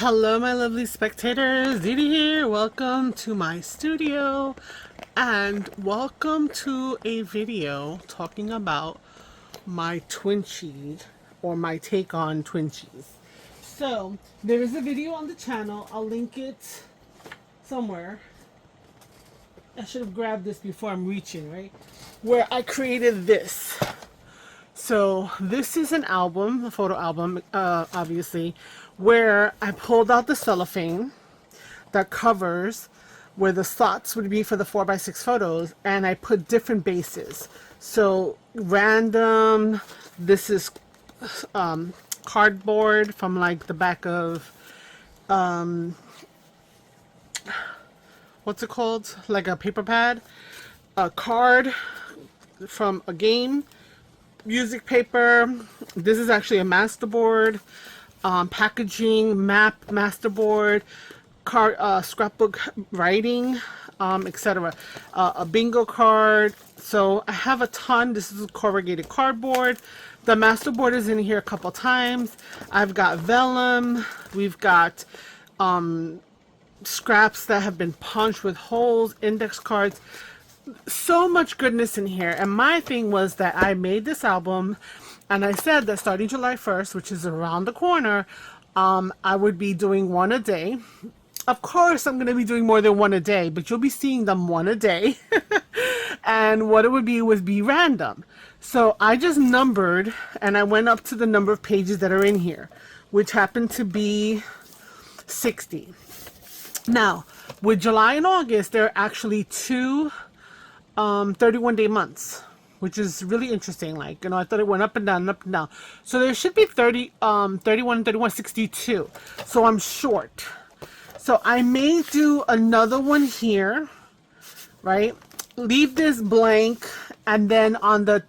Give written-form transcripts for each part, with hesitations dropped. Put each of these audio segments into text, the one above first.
Hello my lovely spectators, Didi here. Welcome to my studio and welcome to a video talking about my Twinches or my take on Twinches. So there is a video on the channel, I'll link it somewhere. I should have grabbed this before I'm reaching, right? Where I created this. So this is an album, a photo album, obviously, where I pulled out the cellophane that covers where the slots would be for the 4x6 photos, and I put different bases. So random, this is cardboard from like the back of, what's it called? Like a paper pad. A card from a game. Music paper. This is actually a masterboard, packaging, map, masterboard, card, scrapbook writing, etc. A bingo card. So I have a ton. This is corrugated cardboard. The masterboard is in here a couple times. I've got vellum. We've got scraps that have been punched with holes, index cards. So much goodness in here. And my thing was that I made this album and I said that starting July 1st, which is around the corner, I would be doing one a day. Of course I'm going to be doing more than one a day, but you'll be seeing them one a day. And what it would be random. So I just numbered and I went up to the number of pages that are in here, which happened to be 60. Now with July and August, there are actually two 31-day months, which is really interesting. Like, you know, I thought it went up and down, up and down. So there should be 31, 31, 62. So I'm short. So I may do another one here, right? Leave this blank, and then on the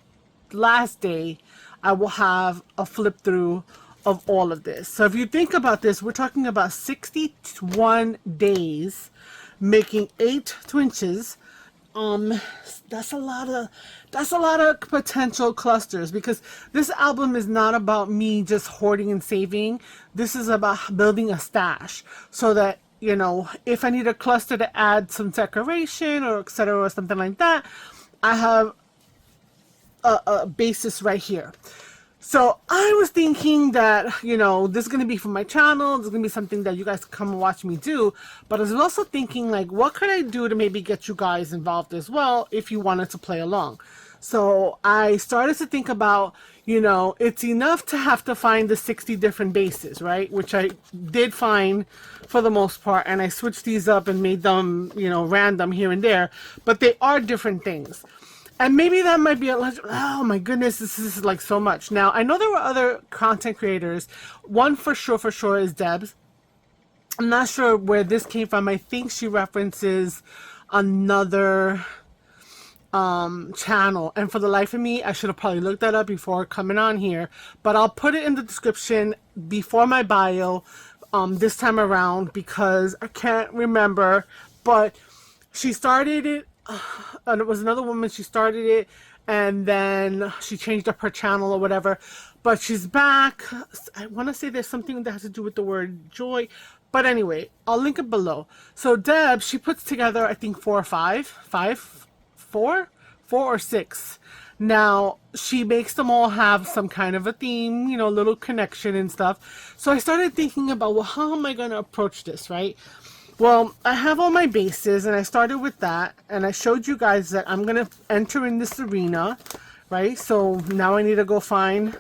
last day, I will have a flip through of all of this. So if you think about this, we're talking about 61 days, making 8 Twinches. That's a lot of potential clusters, because this album is not about me just hoarding and saving. This is about building a stash so that, you know, if I need a cluster to add some decoration or etc. or something like that, I have a basis right here. So I was thinking that, you know, this is going to be for my channel. This is going to be something that you guys can come and watch me do. But I was also thinking, like, what could I do to maybe get you guys involved as well if you wanted to play along? So I started to think about, you know, it's enough to have to find the 60 different bases, right? Which I did find for the most part. And I switched these up and made them, you know, random here and there. But they are different things. And maybe that might be oh my goodness, this is like so much. Now, I know there were other content creators. One for sure is Debs. I'm not sure where this came from. I think she references another channel. And for the life of me, I should have probably looked that up before coming on here. But I'll put it in the description before my bio this time around, because I can't remember. But she started it. And it was another woman. She started it and then she changed up her channel or whatever, but she's back. I want to say there's something that has to do with the word joy, but anyway, I'll link it below. So Deb, she puts together, I think 4 or 6. Now she makes them all have some kind of a theme, you know, little connection and stuff. So I started thinking about, well, how am I going to approach this, right? Well, I have all my bases, and I started with that, and I showed you guys that I'm going to enter in this arena, right? So now I need to go find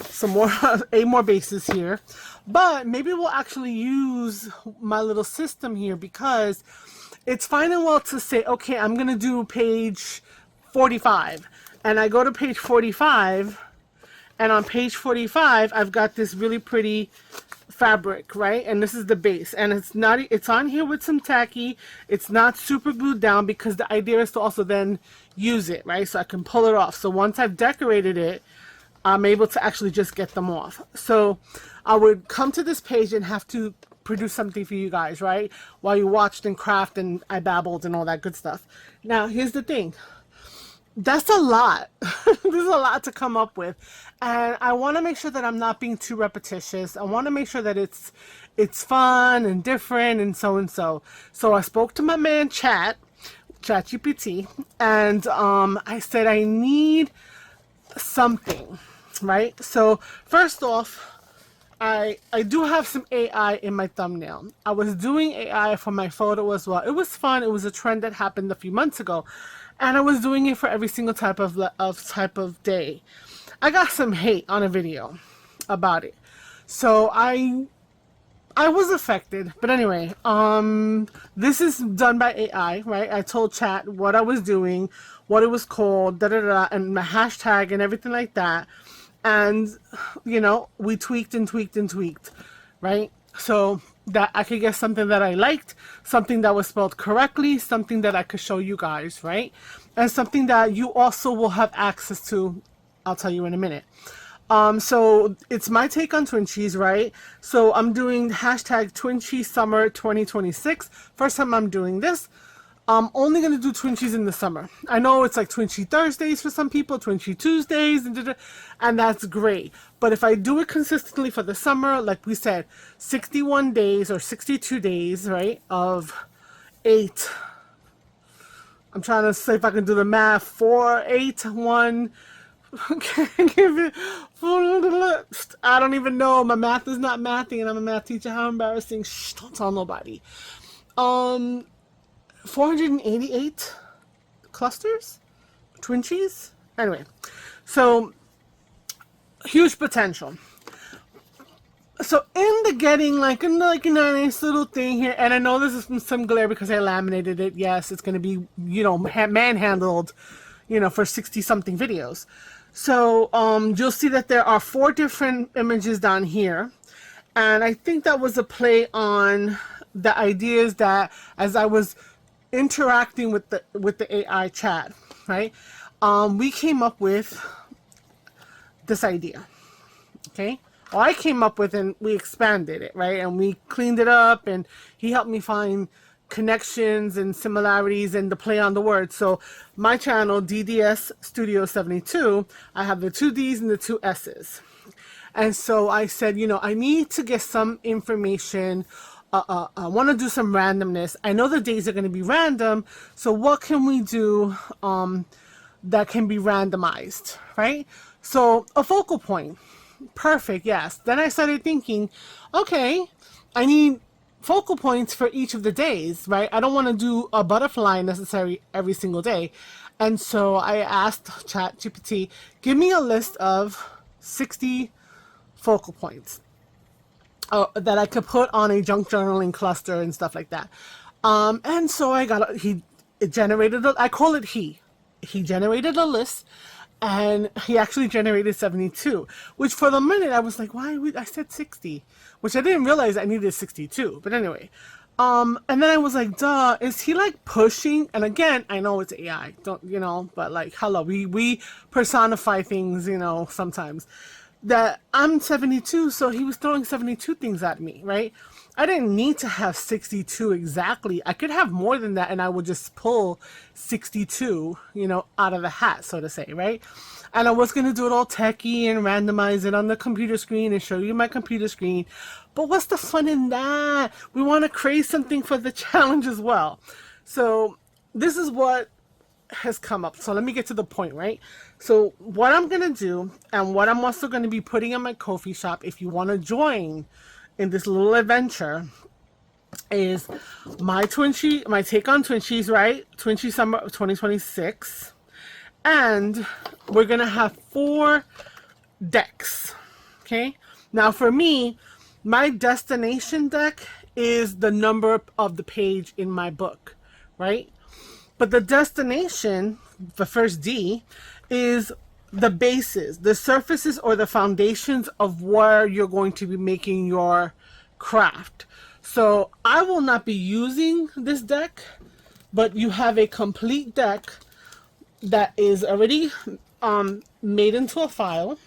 some more, 8 more bases here. But maybe we'll actually use my little system here, because it's fine and well to say, okay, I'm going to do page 45. And I go to page 45, and on page 45, I've got this really pretty fabric, right? And this is the base, and it's on here with some tacky. It's not super glued down, because the idea is to also then use it, right? So I can pull it off. So once I've decorated it, I'm able to actually just get them off. So I would come to this page and have to produce something for you guys, right? While you watched and craft and I babbled and all that good stuff. Now here's the thing. That's a lot. There's a lot to come up with, and I want to make sure that I'm not being too repetitious. I want to make sure that it's it's fun and different and so and so. So I spoke to my man ChatGPT, and I said I need something, right? So first off, I do have some AI in my thumbnail. I was doing AI for my photo as well. It was fun. It was a trend that happened a few months ago, and I was doing it for every single type of day. I got some hate on a video about it, so I was affected. But anyway, this is done by AI, right? I told Chat what I was doing, what it was called, da da da, and my hashtag and everything like that. And, you know, we tweaked and tweaked and tweaked, right? So that I could get something that I liked, something that was spelled correctly, something that I could show you guys, right? And something that you also will have access to. I'll tell you in a minute. So it's my take on Twinches, right? So I'm doing hashtag Twinchies Summer 2026. First time I'm doing this. I'm only going to do Twinchies in the summer. I know it's like Twinchy Thursdays for some people, Twinchy Tuesdays, and that's great. But if I do it consistently for the summer, like we said, 61 days or 62 days, right, of 8. I'm trying to see if I can do the math. 4, 8, 1. Give it. I don't even know. My math is not mathing, and I'm a math teacher. How embarrassing. Shh, don't tell nobody. 488 clusters, Twinchies. Anyway, so huge potential. So in the getting, like a nice little thing here, and I know this is some glare because I laminated it. Yes, it's going to be, you know, manhandled, you know, for 60 something videos. So you'll see that there are 4 different images down here, and I think that was a play on the ideas that as I was interacting with the AI chat, right? We came up with this idea, okay? Well, I came up with, and we expanded it, right? And we cleaned it up, and he helped me find connections and similarities and the play on the words. So my channel, DDS Studio 72, I have the 2 Ds and the 2 S's. And so I said, you know, I need to get some information. I want to do some randomness. I know the days are going to be random, so what can we do that can be randomized, right? So a focal point. Perfect, yes. Then I started thinking, okay, I need focal points for each of the days, right? I don't want to do a butterfly necessarily every single day. And so I asked ChatGPT, give me a list of 60 focal points that I could put on a junk journaling cluster and stuff like that. And so I got, it generated, I call it he generated a list, and he actually generated 72, which for the minute I was like, I said 60, which I didn't realize I needed 62, but anyway. And then I was like, duh, is he like pushing? And again, I know it's AI, don't, you know, but like, hello, we personify things, you know, sometimes. That I'm 72, so he was throwing 72 things at me, right? I didn't need to have 62 exactly. I could have more than that, and I would just pull 62, you know, out of the hat, so to say, right? And I was going to do it all techie and randomize it on the computer screen and show you my computer screen. But what's the fun in that? We want to create something for the challenge as well. So this is what has come up. So let me get to the point, right? So what I'm going to do, and what I'm also going to be putting in my Ko-fi shop, if you want to join in this little adventure, is my take on Twinchies, right? Twinchies Summer 2026. And we're going to have 4 decks. Okay? Now for me, my destination deck is the number of the page in my book, right? But the destination, the first D, is the bases, the surfaces or the foundations of where you're going to be making your craft. So I will not be using this deck, but you have a complete deck that is already made into a file.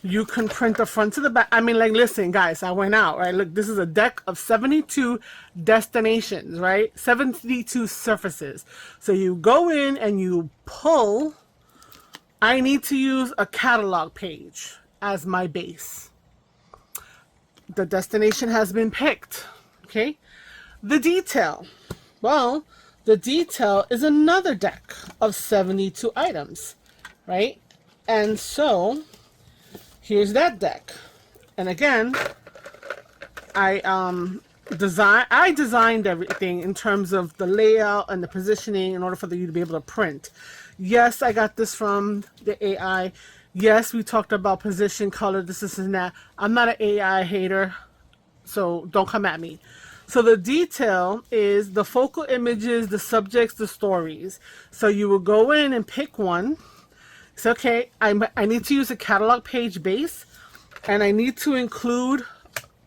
You can print the front to the back. I mean, like, listen, guys, I went out, right? Look, this is a deck of 72 destinations, right? 72 surfaces. So you go in and you pull. I need to use a catalog page as my base. the destination has been picked. Okay, the detail. Well, the detail is another deck of 72 items, right? And so here's that deck. And again, I designed everything in terms of the layout and the positioning in order for you to be able to print. Yes, I got this from the AI. Yes, we talked about position, color, this and that. I'm not an AI hater, so don't come at me. So the detail is the focal images, the subjects, the stories. So you will go in and pick one. It's okay, I need to use a catalog page base, and I need to include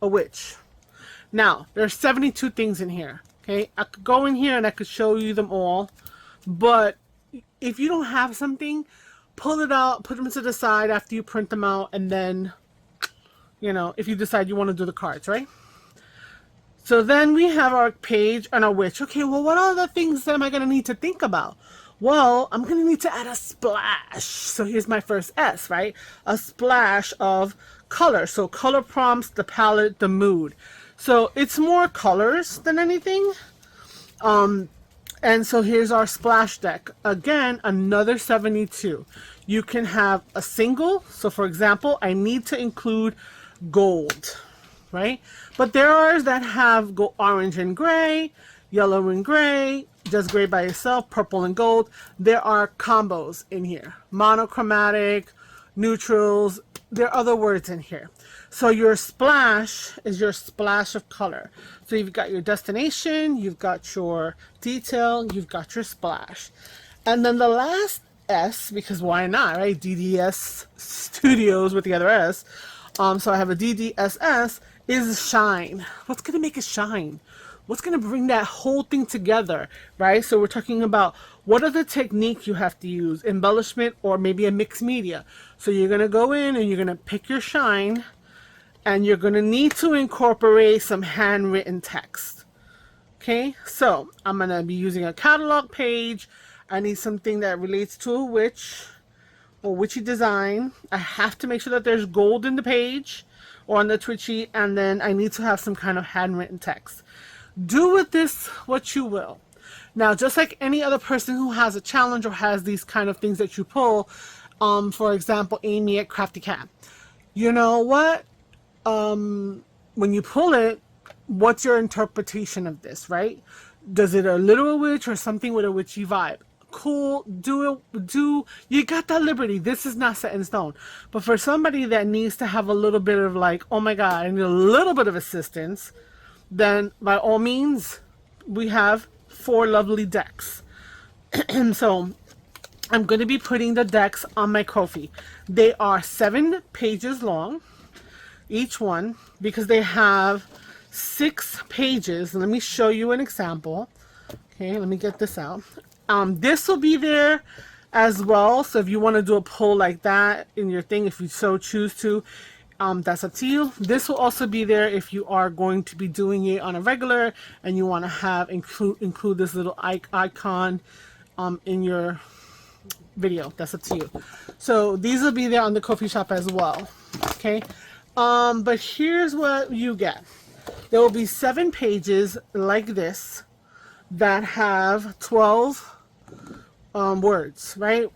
a witch. Now, there's 72 things in here. Okay, I could go in here and I could show you them all, but if you don't have something, pull it out, put them to the side after you print them out, and then, you know, if you decide you want to do the cards, right? So then we have our page and our witch. Okay, well, what other things am I going to need to think about? Well, I'm going to need to add a splash. So here's my first S, right? A splash of color. So color prompts, the palette, the mood. So it's more colors than anything. And so here's our splash deck. Again, another 72. You can have a single. So for example, I need to include gold, right? But there are that have orange and gray, yellow and gray, just gray by itself, purple and gold. There are combos in here. Monochromatic, neutrals. There are other words in here. So your splash is your splash of color. So you've got your destination, you've got your detail, you've got your splash. And then the last S, because why not, right? DDS Studios with the other S. So I have a DDSS, is shine. What's going to make it shine? What's going to bring that whole thing together, right? So we're talking about what are the techniques you have to use, embellishment or maybe a mixed media. So you're going to go in and you're going to pick your shine, and you're going to need to incorporate some handwritten text. Okay, so I'm going to be using a catalog page. I need something that relates to a witch or witchy design. I have to make sure that there's gold in the page or on the Twitchy, and then I need to have some kind of handwritten text. Do with this what you will. Now, just like any other person who has a challenge or has these kind of things that you pull, for example, Amy at Crafty Cat. You know what? When you pull it, what's your interpretation of this, right? Does it a literal witch or something with a witchy vibe? Cool, you got that liberty. This is not set in stone. But for somebody that needs to have a little bit of like, oh my God, I need a little bit of assistance, then by all means, we have 4 lovely decks. So I'm going to be putting the decks on my Ko-fi. They are 7 pages long, each one, because they have 6 pages. Let me show you an example. Okay, let me get this out. This will be there as well. So if you want to do a poll like that in your thing, if you so choose to, that's up to you. This will also be there if you are going to be doing it on a regular and you want to have include this little icon in your video. That's up to you. So these will be there on the Ko-fi shop as well. Okay, but here's what you get. There will be 7 pages like this that have 12 words, right?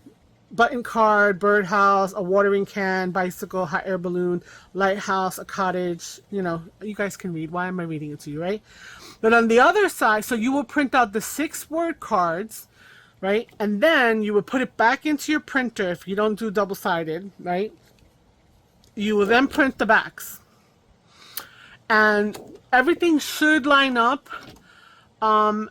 Button card, birdhouse, a watering can, bicycle, hot air balloon, lighthouse, a cottage. You know, you guys can read. Why am I reading it to you, right? But on the other side, so you will print out the 6-word cards, right? And then you would put it back into your printer if you don't do double-sided, right? You will then print the backs. And everything should line up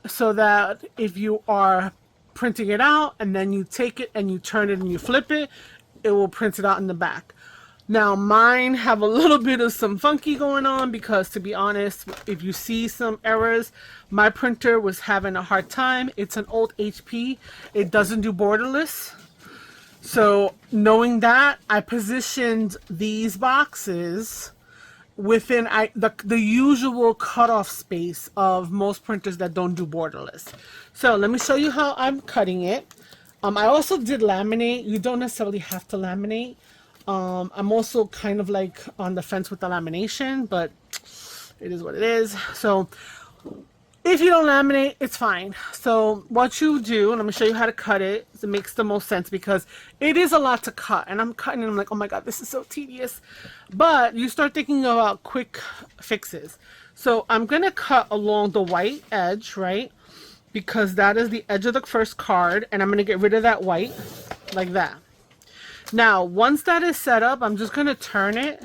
so that if you are printing it out and then you take it and you turn it and you flip it, it will print it out in the back. Now mine have a little bit of some funky going on because, to be honest, if you see some errors, my printer was having a hard time. It's an old HP. It doesn't do borderless. So knowing that, I positioned these boxes within the usual cutoff space of most printers that don't do borderless. So let me show you how I'm cutting it. I also did laminate. You don't necessarily have to laminate. I'm also kind of like on the fence with the lamination, but It is what it is. So if you don't laminate, it's fine. So what you do, and I'm gonna show you how to cut it. It makes the most sense because it is a lot to cut, and I'm cutting and I'm like, oh my god, this is so tedious. But you start thinking about quick fixes. So I'm gonna cut along the white edge, right? Because that is the edge of the first card, and I'm gonna get rid of that white like that. Now, once that is set up, I'm just gonna turn it.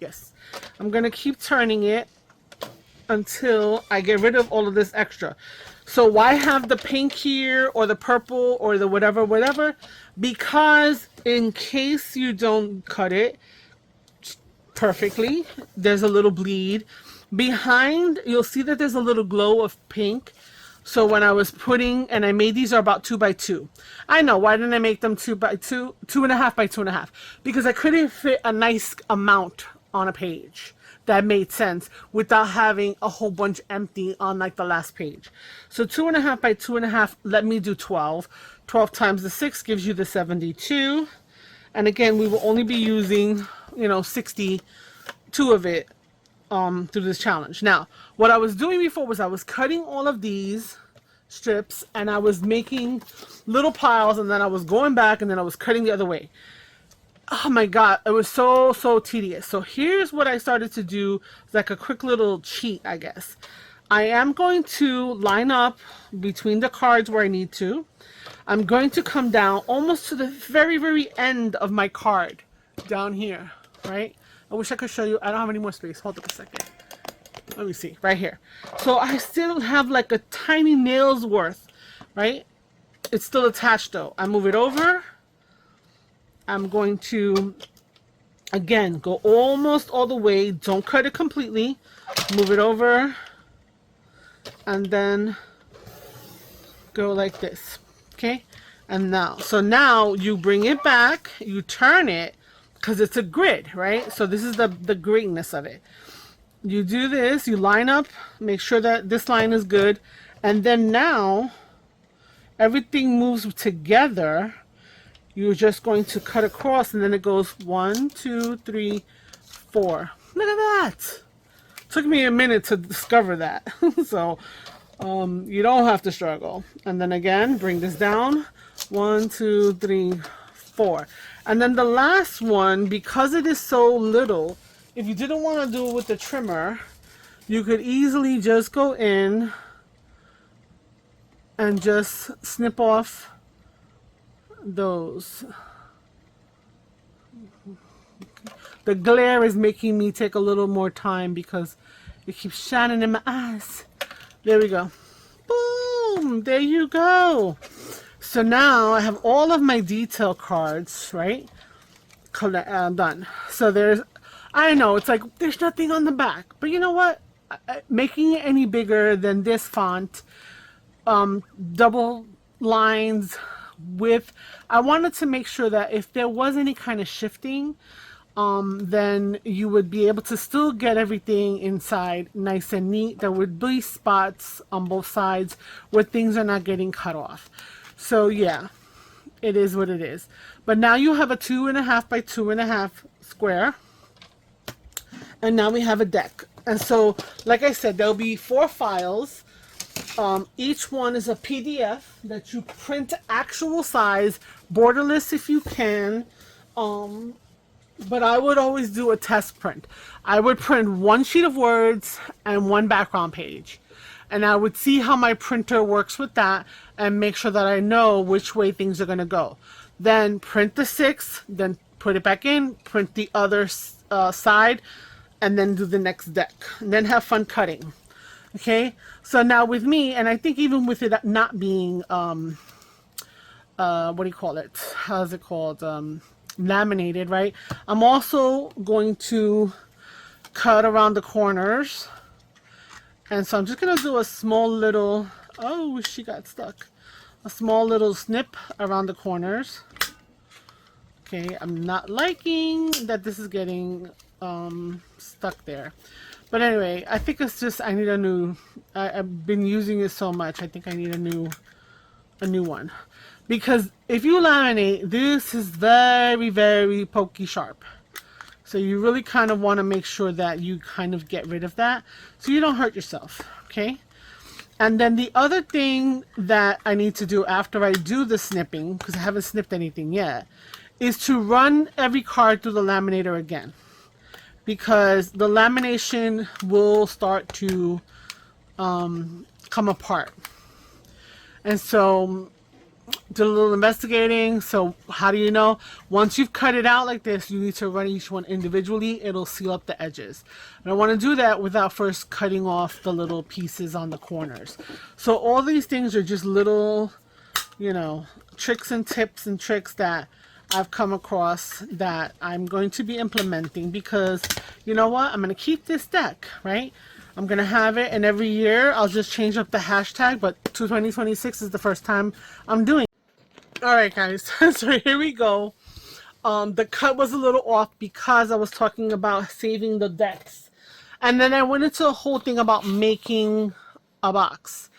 Yes, I'm gonna keep turning it until I get rid of all of this extra. So why have the pink here or the purple or the whatever? Because in case you don't cut it perfectly, there's a little bleed. Behind, you'll see that there's a little glow of pink. So when I was putting, and I made these are about 2 by 2. I know, why didn't I make them 2 by 2, 2.5 by 2.5? Because I couldn't fit a nice amount on a page that made sense without having a whole bunch empty on like the last page. So 2.5 by 2.5, let me do 12. 12 times the 6 gives you the 72. And again, we will only be using, 62 of it through this challenge. Now, what I was doing before was I was cutting all of these strips and I was making little piles, and then I was going back and then I was cutting the other way. Oh my god, it was so tedious. So here's what I started to do, like a quick little cheat, I guess. I am going to line up between the cards where I need to. I'm going to come down almost to the very end of my card down here, right? I wish I could show you. I don't have any more space. Hold up a second. Let me see, right here. So I still have like a tiny nail's worth, right? It's still attached though. I move it over. I'm going to, again, go almost all the way. Don't cut it completely. Move it over. And then go like this. Okay? And now, so now you bring it back. You turn it because it's a grid, right? So this is the greatness of it. You do this. You line up. Make sure that this line is good. And then now, everything moves together. You're just going to cut across, and then it goes 1, 2, 3, 4. Look at that. Took me a minute to discover that. So you don't have to struggle. And then again, bring this down. 1, 2, 3, 4. And then the last one, because it is so little, if you didn't want to do it with the trimmer, you could easily just go in and just snip off those. The glare is making me take a little more time because it keeps shining in my eyes. There we go. Boom! There you go. So now I have all of my detail cards, right? Done. So there's, I know it's like there's nothing on the back, but you know what? Making it any bigger than this font, double lines, with, I wanted to make sure that if there was any kind of shifting, then you would be able to still get everything inside nice and neat. There would be spots on both sides where things are not getting cut off. So yeah, it is what it is. But now you have a 2.5 by 2.5 square, and now we have a deck. And so, like I said, there'll be 4 files. Each one is a PDF that you print actual size, borderless if you can. But I would always do a test print. I would print 1 sheet of words and 1 background page. And I would see how my printer works with that and make sure that I know which way things are going to go. Then print the 6, then put it back in, print the other side, and then do the next deck. And then have fun cutting. Okay, so now with me, and I think even with it not being, what do you call it? How's it called? Laminated, right? I'm also going to cut around the corners. And so I'm just going to do a small little, oh, she got stuck. A small little snip around the corners. Okay, I'm not liking that this is getting stuck there. But anyway, I think it's just, I need a new, I've been using it so much, I think I need a new one. Because if you laminate, this is very pokey sharp. So you really kind of want to make sure that you kind of get rid of that so you don't hurt yourself, okay? And then the other thing that I need to do after I do the snipping, because I haven't snipped anything yet, is to run every card through the laminator again. Because the lamination will start to come apart. And so did a little investigating. So how do you know? Once you've cut it out like this, you need to run each one individually. It'll seal up the edges. And I want to do that without first cutting off the little pieces on the corners. So all these things are just little, you know, tricks and tips and tricks that I've come across that I'm going to be implementing, because you know what? I'm going to keep this deck, right? I'm going to have it, and every year I'll just change up the hashtag, but 2026 is the first time I'm doing it. Alright guys, so here we go. The cut was a little off because I was talking about saving the decks. And then I went into a whole thing about making a box.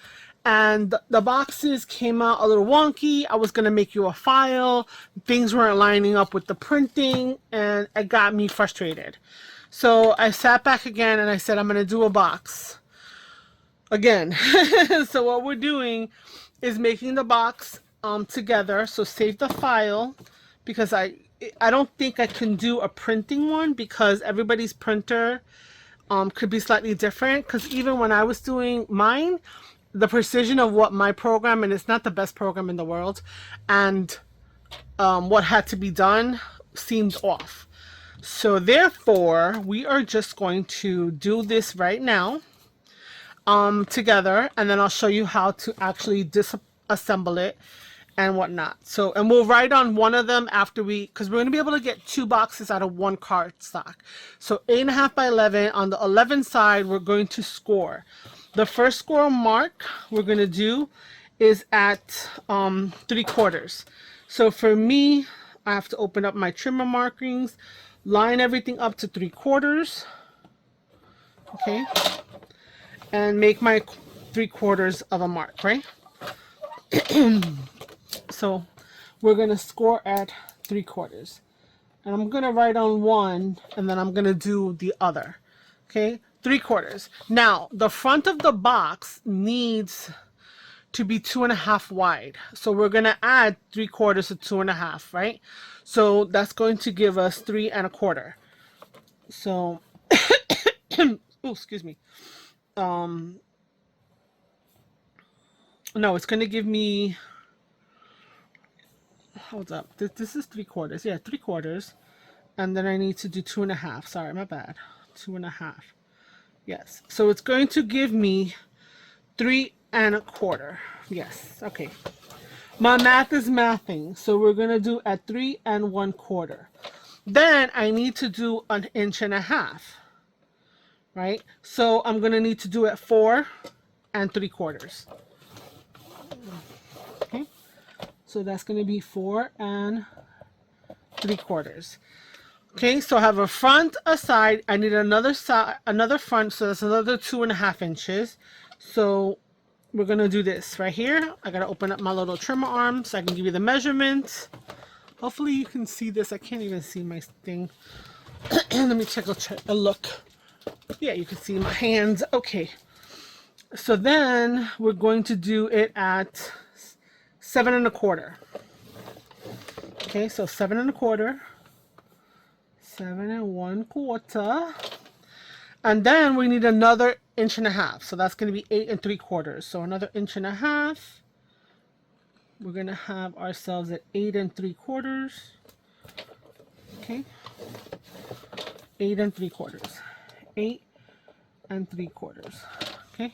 And the boxes came out a little wonky. I was going to make you a file. Things weren't lining up with the printing, and it got me frustrated. So I sat back again and I said, I'm going to do a box again. So what we're doing is making the box together. So save the file, because I don't think I can do a printing one because everybody's printer could be slightly different. Because even when I was doing mine, the precision of what my program, and it's not the best program in the world, and what had to be done seemed off. So therefore, we are just going to do this right now together, and then I'll show you how to actually disassemble it and whatnot. So, and we'll write on one of them after because we're going to be able to get 2 boxes out of 1 cardstock. So 8.5 by 11. On the 11 side, we're going to score. The first score mark we're going to do is at 3/4. So for me, I have to open up my trimmer markings, line everything up to 3/4, okay, and make my 3/4 of a mark, right? So we're going to score at 3/4, and I'm going to write on one, and then I'm going to do the other, okay? 3/4. Now the front of the box needs to be 2.5 wide, so we're going to add 3/4 to 2.5, right? So that's going to give us 3.25. So oh, excuse me. No, it's going to give me, hold up, this is 3/4. Yeah, 3/4, and then I need to do 2.5. Sorry, my bad. 2.5. Yes, so it's going to give me 3.25. Yes, okay. My math is mathing, so we're going to do at 3.25. Then I need to do 1.5 inches, right? So I'm going to need to do at 4.75. Okay, so that's going to be 4.75. Okay, so I have a front, a side. I need another side, another front, so that's another 2.5 inches. So we're gonna do this right here. I gotta open up my little trimmer arm so I can give you the measurements. Hopefully you can see this. I can't even see my thing. Let me take a look. Yeah, you can see my hands. Okay. So then we're going to do it at 7.25. Okay, so 7.25. 7.25, and then we need another 1.5 inches, so that's going to be 8.75. So another 1.5 inches. We're going to have ourselves at 8.75. Okay, 8.75. 8.75. Okay.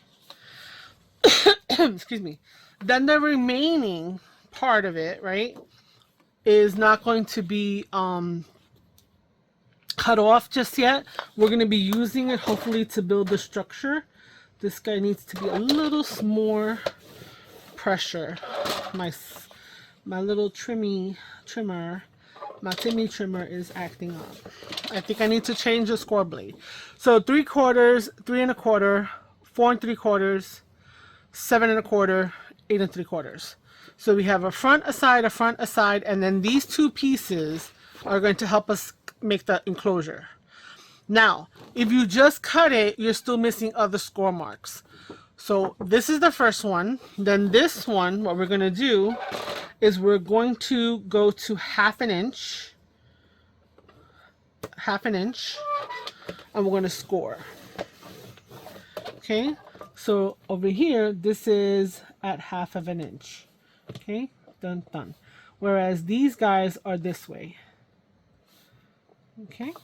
Excuse me. Then the remaining part of it, right, is not going to be cut off just yet. We're going to be using it hopefully to build the structure. This guy needs to be a little more pressure. My little trimmer, my Timmy trimmer is acting up. I think I need to change the score blade. So 3/4, 3.25, 4.75, 7.25, 8.75. So we have a front, a side, and then these 2 pieces are going to help us make the enclosure. Now, if you just cut it, you're still missing other score marks. So this is the first one. Then this one, what we're going to do is we're going to go to half an inch, and we're going to score. Okay, so over here, this is at 1/2 inch. Okay, done. Whereas these guys are this way. Okay.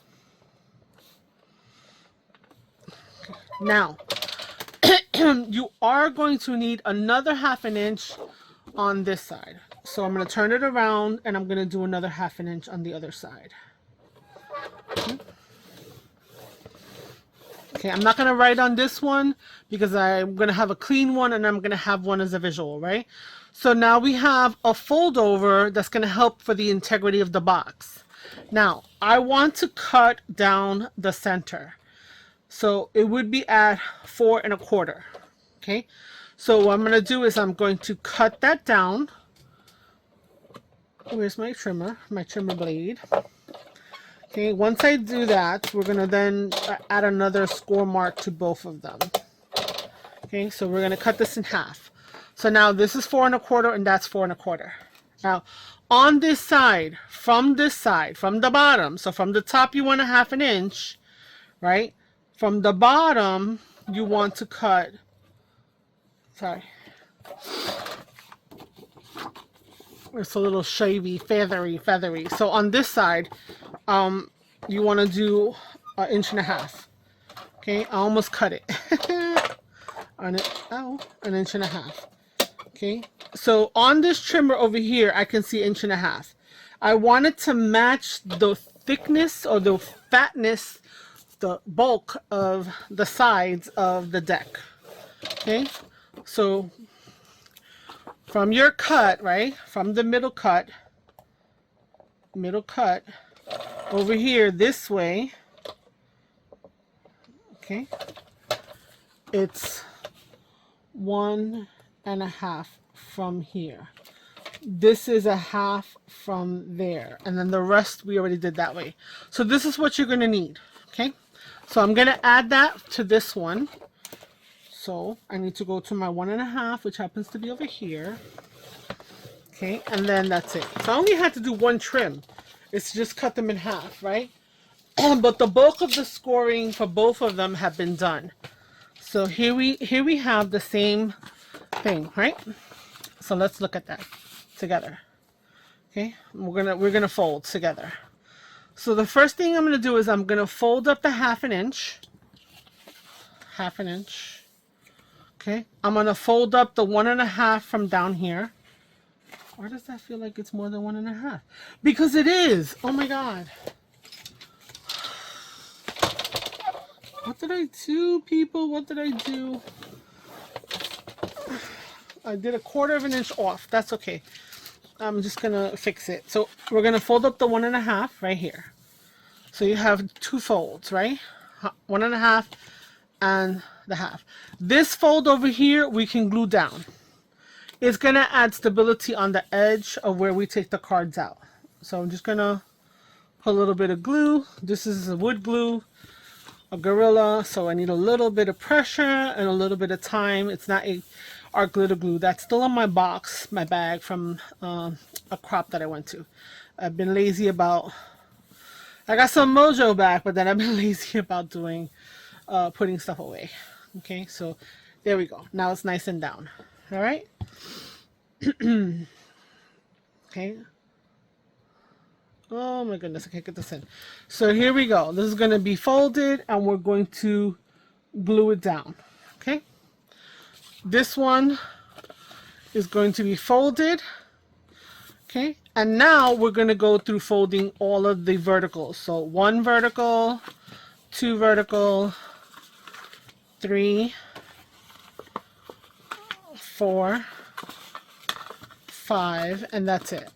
Now, you are going to need another 1/2 inch on this side. So I'm going to turn it around and I'm going to do another 1/2 inch on the other side. Okay, I'm not going to write on this one because I'm going to have a clean one and I'm going to have one as a visual, right? So now we have a fold over that's going to help for the integrity of the box. Now, I want to cut down the center. So it would be at 4 1/4. Okay, so what I'm going to do is I'm going to cut that down. Where's my trimmer blade? Okay, once I do that, we're going to then add another score mark to both of them. Okay, so we're going to cut this in half. So now this is 4 1/4 and that's 4 1/4. Now, on this side, from the bottom, so from the top you want a 1/2 inch, right? From the bottom, you want to cut, it's a little shavy, feathery. So on this side, you want to do 1.5 inches. Okay, I almost cut it. On it, 1.5 inches. Okay, so on this trimmer over here, I can see 1.5 inches. I want it to match the thickness or the fatness, the bulk of the sides of the deck. Okay, so from your cut, right, from the middle cut over here this way, okay, it's 1.5 from here. This is 1/2 from there, and then the rest we already did that way. So this is what you're going to need. Okay, so I'm going to add that to this one. So I need to go to my 1.5, which happens to be over here. Okay, and then that's it. So I only had to do one trim. It's just cut them in half, right? But the bulk of the scoring for both of them have been done. So here we have the same thing, right? So let's look at that together. Okay, we're gonna fold together. So the first thing I'm gonna do is I'm gonna fold up the 1/2 inch. 1/2 inch. Okay, I'm gonna fold up the 1.5 from down here. Why does that feel like it's more than 1.5? Because it is. Oh my God. What did I do, people? What did I do? I did 1/4 inch off. That's okay. I'm just gonna fix it. So we're gonna fold up the 1.5 right here. So you have 2 folds, right? 1.5 and the 1/2. This fold over here we can glue down. It's gonna add stability on the edge of where we take the cards out. So I'm just gonna put a little bit of glue. This is a wood glue, a Gorilla, so I need a little bit of pressure and a little bit of time. It's not a art glitter glue. That's still in my box, my bag from a crop that I went to. I've been lazy about, I got some mojo back, but then I've been lazy about doing, putting stuff away. Okay, so there we go. Now it's nice and down. All right. Okay. Oh my goodness, I can't get this in. So here we go. This is going to be folded and we're going to glue it down. Okay. This one is going to be folded. Okay. And now we're going to go through folding all of the verticals. So 1 vertical, 2 vertical, 3, 4, 5, and that's it.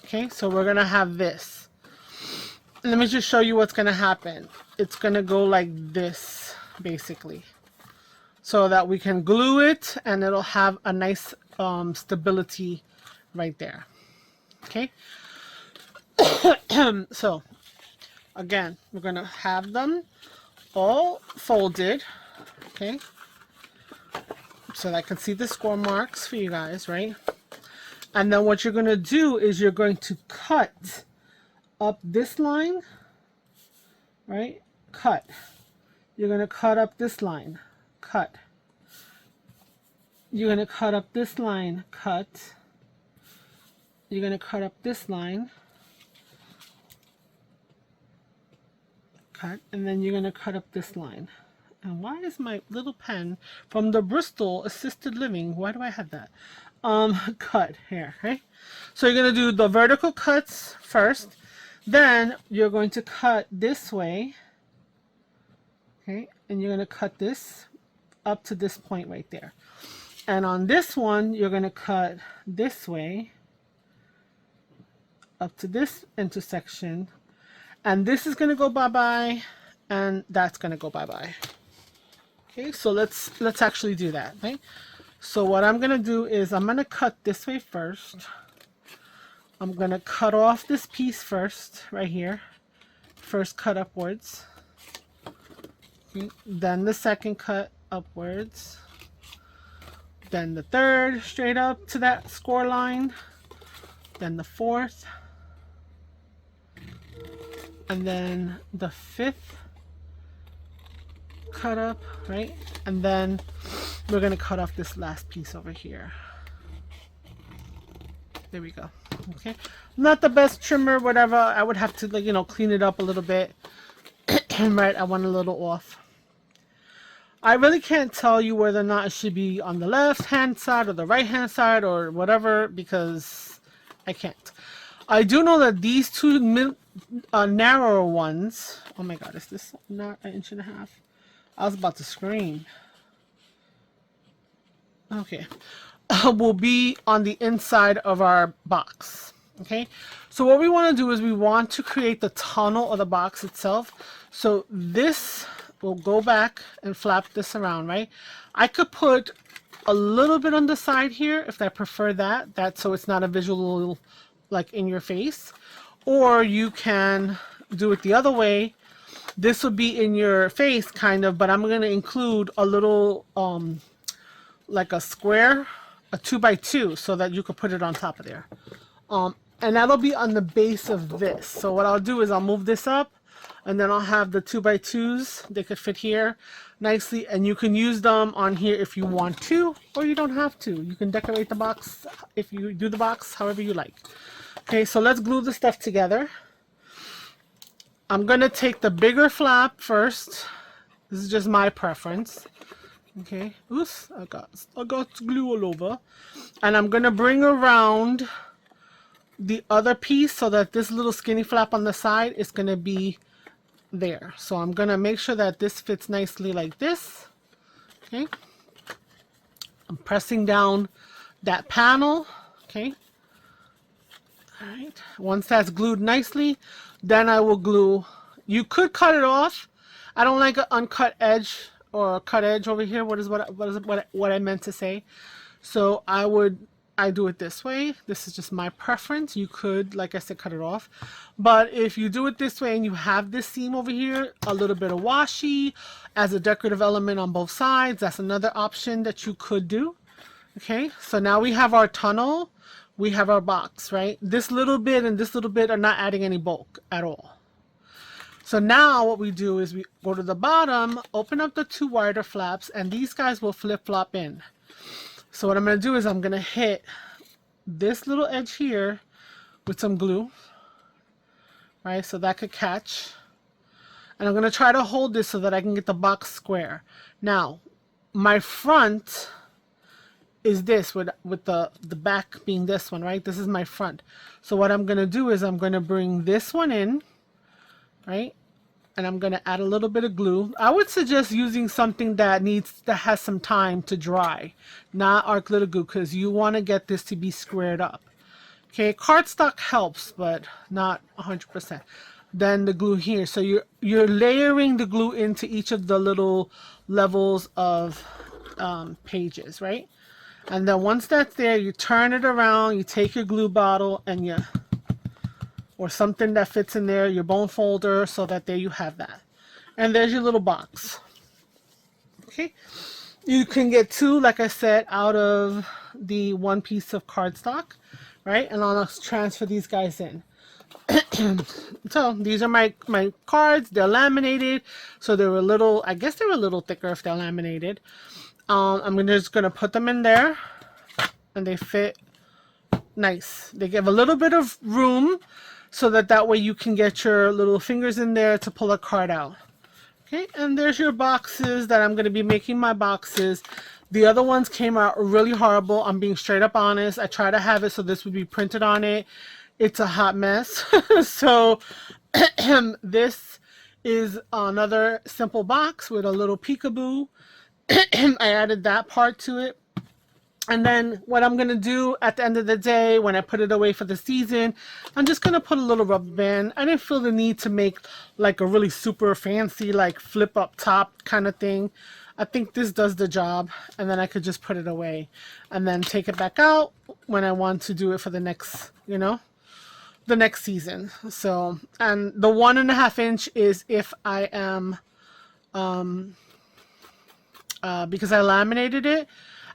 Okay, so we're gonna have this. Let me just show you what's gonna happen. It's gonna go like this, basically, so that we can glue it and it'll have a nice stability right there. Okay. So again, we're going to have them all folded, okay? So that I can see the score marks for you guys, right? And then what you're going to do is you're going to cut up this line, right? Cut. You're going to cut up this line, cut. You're going to cut up this line, cut. You're going to cut up this line, cut, and then you're going to cut up this line. And why is my little pen from the Bristol Assisted Living, why do I have that? Cut here, right? So you're going to do the vertical cuts first, then you're going to cut this way, okay, and you're going to cut this up to this point right there. And on this one, you're going to cut this way up to this intersection, and this is going to go bye-bye, and that's going to go bye-bye. Okay, so let's actually do that, right? So what I'm going to do is I'm going to cut this way first. I'm going to cut off this piece first, right here. First cut upwards. Okay, then the second cut upwards. Then the third straight up to that score line. Then the fourth. And then the fifth cut up, right? And then we're going to cut off this last piece over here. There we go. Okay, not the best trimmer, whatever. I would have to, like, you know, clean it up a little bit. Right, I want a little off. I really can't tell you whether or not it should be on the left hand side or the right hand side or whatever, because I can't. I do know that these two narrower ones, oh my god, is this not an inch and a half? I was about to scream. Okay, will be on the inside of our box. Okay, so what we want to do is we want to create the tunnel of the box itself. So this will go back and flap this around, right? I could put a little bit on the side here if I prefer that so it's not a visual, like, in your face. Or you can do it the other way. This would be in your face, kind of, but I'm going to include a little, like a square, a 2x2, so that you could put it on top of there. And that'll be on the base of this. So what I'll do is I'll move this up, and then I'll have the 2x2s. They could fit here nicely, and you can use them on here if you want to, or you don't have to. You can decorate the box if you do the box however you like. Okay, so let's glue the stuff together. I'm going to take the bigger flap first. This is just my preference. Okay, oops, I got glue all over. And I'm going to bring around the other piece so that this little skinny flap on the side is going to be there. So I'm going to make sure that this fits nicely like this. Okay, I'm pressing down that panel. Okay, all right, once that's glued nicely, then I will glue. You could cut it off. I don't like an uncut edge or a cut edge over here. What I meant to say. So I do it this way. This is just my preference. You could, like I said, cut it off. But if you do it this way and you have this seam over here, a little bit of washi as a decorative element on both sides, that's another option that you could do. Okay, so now we have our tunnel. We have our box, right? This little bit and this little bit are not adding any bulk at all. So now what we do is we go to the bottom, open up the two wider flaps, and these guys will flip-flop in. So what I'm going to do is I'm going to hit this little edge here with some glue, right? So that could catch. And I'm going to try to hold this so that I can get the box square. Now, my front is this with the back being this one, right? This is my front. So what I'm going to do is I'm going to bring this one in, right? And I'm going to add a little bit of glue. I would suggest using something that has some time to dry, not our glitter glue, because you want to get this to be squared up. Okay, cardstock helps, but not 100%. Then the glue here. So you're layering the glue into each of the little levels of pages, right? And then once that's there, you turn it around, you take your glue bottle, and you or something that fits in there, your bone folder, so that there you have that. And there's your little box. Okay. You can get 2, like I said, out of the 1 piece of cardstock, right? And I'll transfer these guys in. So these are my cards. They're laminated, so they're a little, I guess they're a little thicker if they're laminated. I'm just gonna put them in there, and they fit nice. They give a little bit of room, so that way you can get your little fingers in there to pull a card out. Okay, and there's your boxes that I'm going to be making my boxes. The other ones came out really horrible. I'm being straight up honest. I try to have it so this would be printed on it. It's a hot mess. So this is another simple box with a little peekaboo. I added that part to it. And then what I'm going to do at the end of the day, when I put it away for the season, I'm just going to put a little rubber band. I didn't feel the need to make like a really super fancy, like flip up top kind of thing. I think this does the job. And then I could just put it away and then take it back out when I want to do it for the next, you know, the next season. So, and the 1.5 inch is if I am, because I laminated it.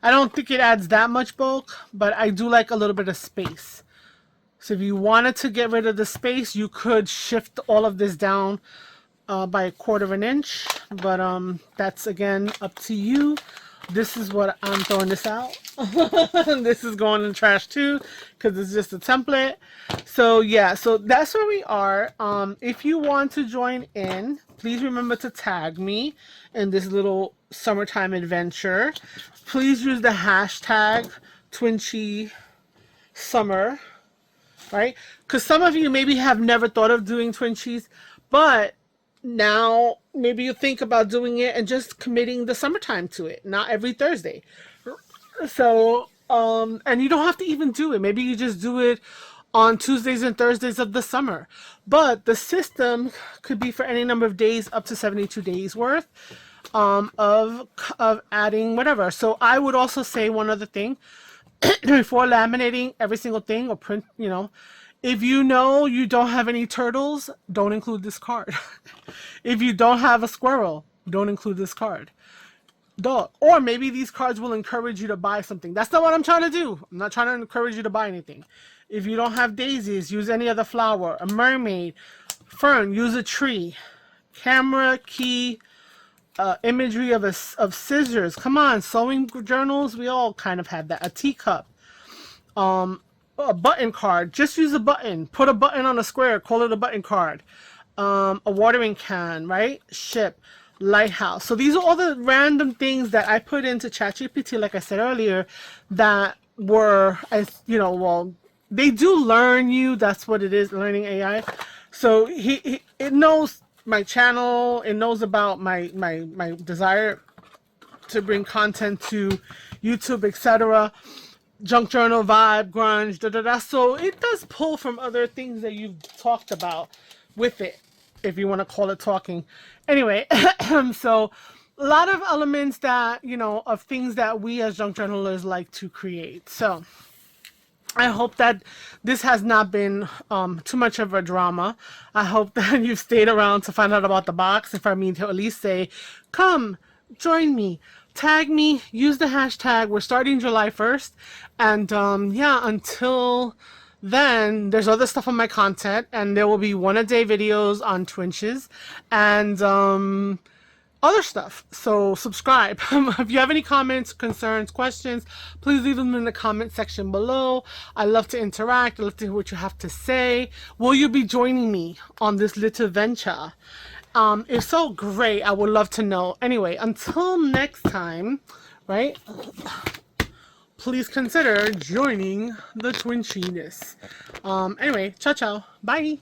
I don't think it adds that much bulk, but I do like a little bit of space. So if you wanted to get rid of the space, you could shift all of this down by 1/4 inch. But that's, again, up to you. This is what I'm throwing this out. This is going in the trash too, because it's just a template. So yeah, so that's where we are. If you want to join in, please remember to tag me in this little summertime adventure. Please use the hashtag Twinches Summer, right? Because some of you maybe have never thought of doing Twinches, but now maybe you think about doing it and just committing the summertime to it, not every Thursday. So, and you don't have to even do it. Maybe you just do it on Tuesdays and Thursdays of the summer. But the system could be for any number of days, up to 72 days worth of adding whatever. So I would also say one other thing before laminating every single thing or print, you know, if you know you don't have any turtles, don't include this card. If you don't have a squirrel, don't include this card. Or maybe these cards will encourage you to buy something. That's not what I'm trying to do. I'm not trying to encourage you to buy anything. If you don't have daisies, use any other flower. A mermaid, fern, use a tree. Camera, key, imagery of scissors. Come on, sewing journals, we all kind of had that. A teacup. A button card. Just use a button. Put a button on a square. Call it a button card. A watering can, right? Ship. Lighthouse. So these are all the random things that I put into ChatGPT, like I said earlier, that were, as you know, well, they do learn you. That's what it is, learning AI. So it knows my channel. It knows about my desire to bring content to YouTube, etc. Junk journal vibe, grunge, da da da. So it does pull from other things that you've talked about with it, if you want to call it talking. Anyway, so a lot of elements that, you know, of things that we as junk journalers like to create. So I hope that this has not been too much of a drama. I hope that you've stayed around to find out about the box. If I mean to at least say, come, join me, tag me, use the hashtag. We're starting July 1st. And yeah, until then, there's other stuff on my content. And there will be 1-a-day videos on Twinches. And other stuff. So subscribe. If you have any comments, concerns, questions, please leave them in the comment section below. I love to interact. I love to hear what you have to say. Will you be joining me on this little venture? If so, great. I would love to know. Anyway, until next time, right? Please consider joining the Twinches. Anyway, ciao ciao. Bye.